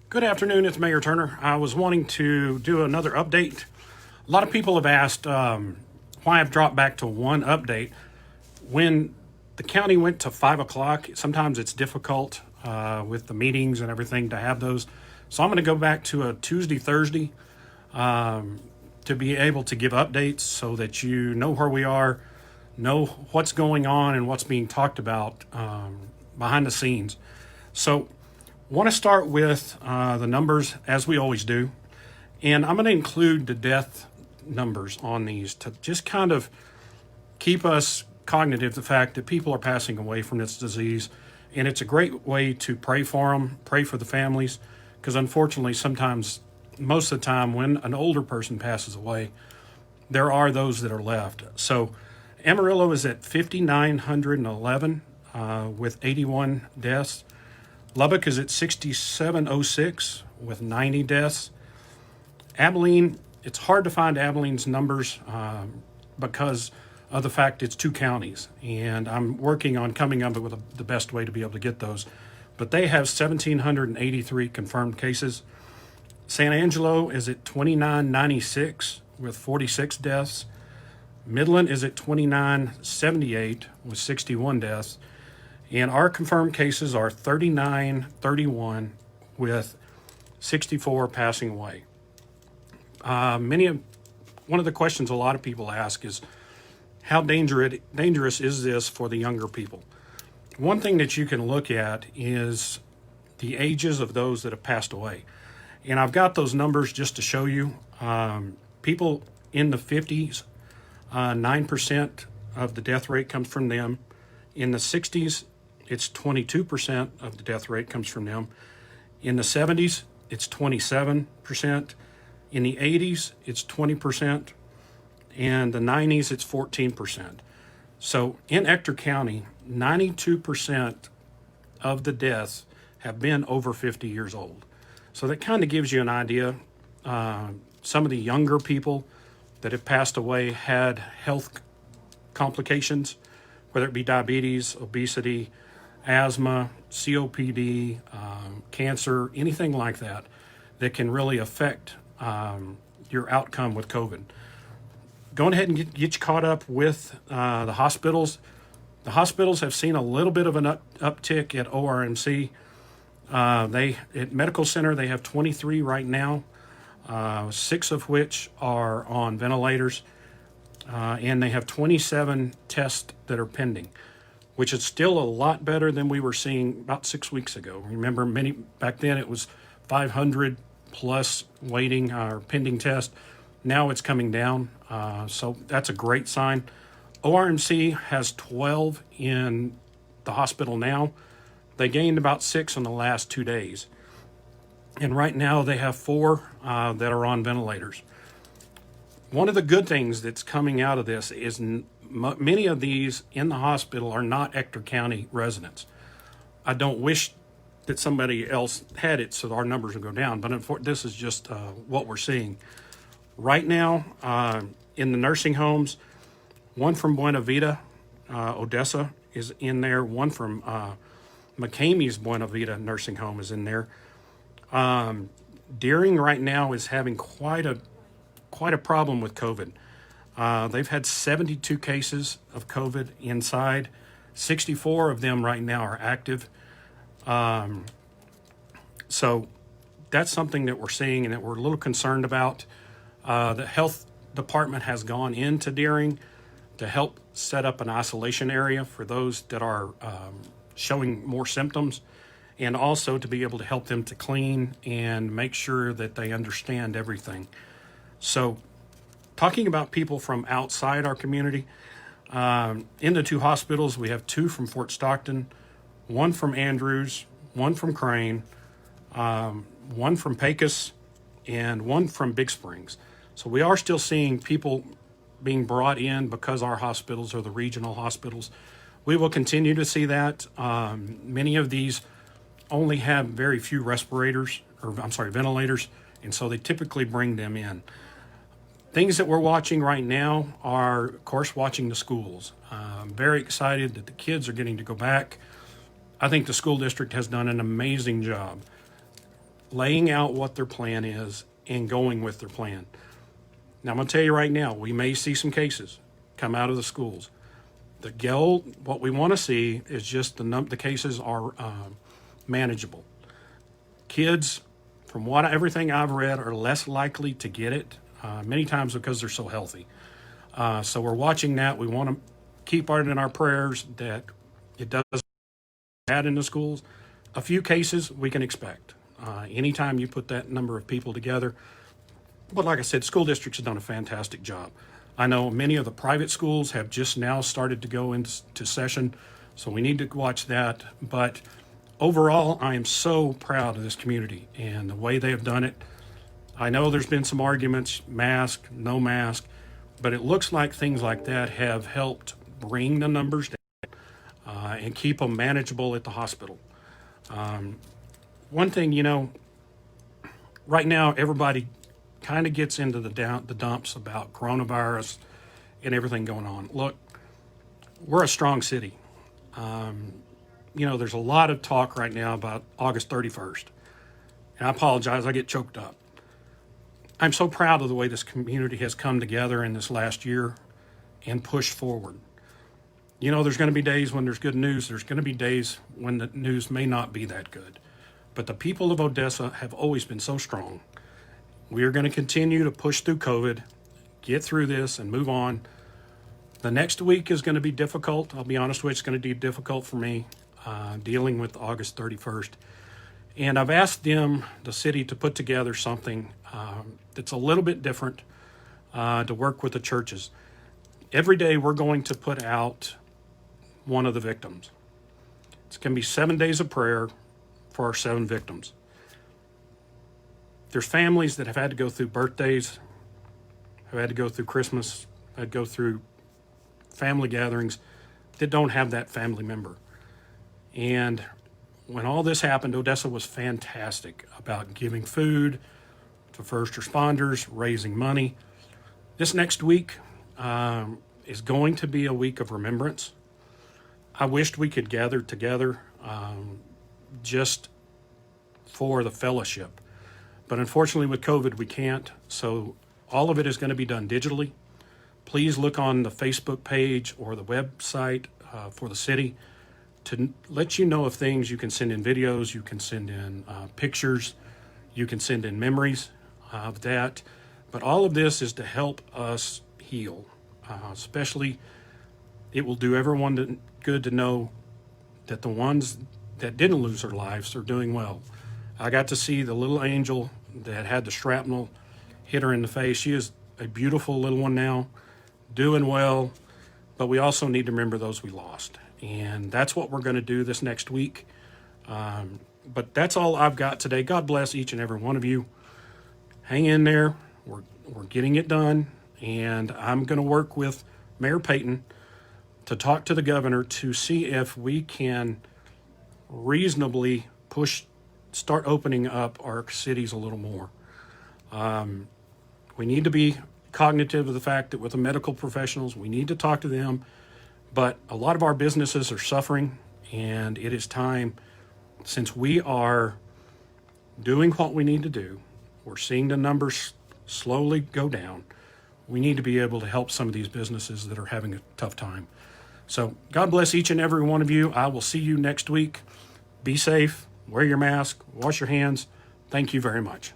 Good afternoon, it's Mayor Turner. I was wanting to do another update. A lot of people have asked why I've dropped back to one update. When the county went to 5 o'clock, sometimes it's difficult with the meetings and everything to have those. So I'm going to go back to a Tuesday, Thursday to be able to give updates so that you know where we are, know what's going on and what's being talked about behind the scenes. So want to start with the numbers as we always do. And I'm going to include the death numbers on these to just kind of keep us cognitive the fact that people are passing away from this disease. And it's a great way to pray for them, pray for the families, because unfortunately sometimes, most of the time when an older person passes away, there are those that are left. So Amarillo is at 5,911 with 81 deaths. Lubbock is at 6,706 with 90 deaths. Abilene, it's hard to find Abilene's numbers because of the fact it's two counties, and I'm working on coming up with the best way to be able to get those. But they have 1,783 confirmed cases. San Angelo is at 2,996 with 46 deaths. Midland is at 2,978 with 61 deaths. And our confirmed cases are 3931 with 64 passing away. One of the questions a lot of people ask is, how dangerous is this for the younger people? One thing that you can look at is the ages of those that have passed away. And I've got those numbers just to show you. People in the 50s, 9% of the death rate comes from them. In the 60s, it's 22% of the death rate comes from them. In the 70s, it's 27%. In the 80s, it's 20%. And the 90s, it's 14%. So in Ector County, 92% of the deaths have been over 50 years old. So that kind of gives you an idea. Some of the younger people that have passed away had health complications, whether it be diabetes, obesity, asthma, COPD, cancer, anything like that, that can really affect your outcome with COVID. Going ahead and get you caught up with the hospitals. The hospitals have seen a little bit of an uptick at ORMC. At Medical Center, they have 23 right now, 6 of which are on ventilators, and they have 27 tests that are pending, which is still a lot better than we were seeing about 6 weeks ago. Remember, back then it was 500 plus waiting or pending tests. Now it's coming down, so that's a great sign. ORMC has 12 in the hospital now. They gained about 6 in the last 2 days. And right now they have 4 that are on ventilators. One of the good things that's coming out of this is many of these in the hospital are not Ector County residents. I don't wish that somebody else had it so our numbers would go down, but this is just what we're seeing. Right now, in the nursing homes, one from Buena Vita, Odessa, is in there. One from McCamey's Buena Vita nursing home is in there. Deering right now is having quite a problem with COVID. They've had 72 cases of COVID inside. 64 of them right now are active. So that's something that we're seeing and that we're a little concerned about. The health department has gone into Deering to help set up an isolation area for those that are showing more symptoms, and also to be able to help them to clean and make sure that they understand everything. So talking about people from outside our community, in the 2 hospitals, we have 2 from Fort Stockton, 1 from Andrews, 1 from Crane, 1 from Pecos, and 1 from Big Springs. So we are still seeing people being brought in because our hospitals are the regional hospitals. We will continue to see that. Many of these only have very few ventilators, and so they typically bring them in. Things that we're watching right now are, of course, watching the schools. I'm very excited that the kids are getting to go back. I think the school district has done an amazing job laying out what their plan is and going with their plan. Now, I'm going to tell you right now, we may see some cases come out of the schools. The goal, what we want to see is just the cases are manageable. Kids, from everything I've read, are less likely to get it, many times because they're so healthy. So we're watching that. We want to keep it in our prayers that it does bad in the schools. A few cases we can expect. Anytime you put that number of people together. But like I said, school districts have done a fantastic job. I know many of the private schools have just now started to go into session, so we need to watch that. But overall, I am so proud of this community and the way they have done it. I know there's been some arguments, mask, no mask, but it looks like things like that have helped bring the numbers down and keep them manageable at the hospital. One thing, right now everybody kind of gets into the dumps about coronavirus and everything going on. Look, we're a strong city. There's a lot of talk right now about August 31st. And I apologize, I get choked up. I'm so proud of the way this community has come together in this last year and pushed forward. There's going to be days when there's good news. There's going to be days when the news may not be that good. But the people of Odessa have always been so strong. We are going to continue to push through COVID, get through this, and move on. The next week is going to be difficult. I'll be honest with you, it's going to be difficult for me dealing with August 31st. And I've asked the city, to put together something that's a little bit different to work with the churches. Every day we're going to put out one of the victims. It's going to be 7 days of prayer for our 7 victims. There's families that have had to go through birthdays, have had to go through Christmas, had to go through family gatherings that don't have that family member. And when all this happened, Odessa was fantastic about giving food to first responders, raising money. This next week is going to be a week of remembrance. I wished we could gather together just for the fellowship. But unfortunately with COVID, we can't. So all of it is going to be done digitally. Please look on the Facebook page or the website for the city to let you know of things. You can send in videos, you can send in pictures, you can send in memories of that. But all of this is to help us heal. Especially, it will do everyone good to know that the ones that didn't lose their lives are doing well. I got to see the little angel that had the shrapnel hit her in the face. She is a beautiful little one now, doing well, but we also need to remember those we lost. And that's what we're going to do this next week. But that's all I've got today. God bless each and every one of you. Hang in there. We're getting it done. And I'm going to work with Mayor Payton to talk to the governor to see if we can reasonably start opening up our cities a little more. We need to be cognitive of the fact that with the medical professionals, we need to talk to them. But a lot of our businesses are suffering, and it is time, since we are doing what we need to do, we're seeing the numbers slowly go down. We need to be able to help some of these businesses that are having a tough time. So God bless each and every one of you. I will see you next week. Be safe, wear your mask, wash your hands. Thank you very much.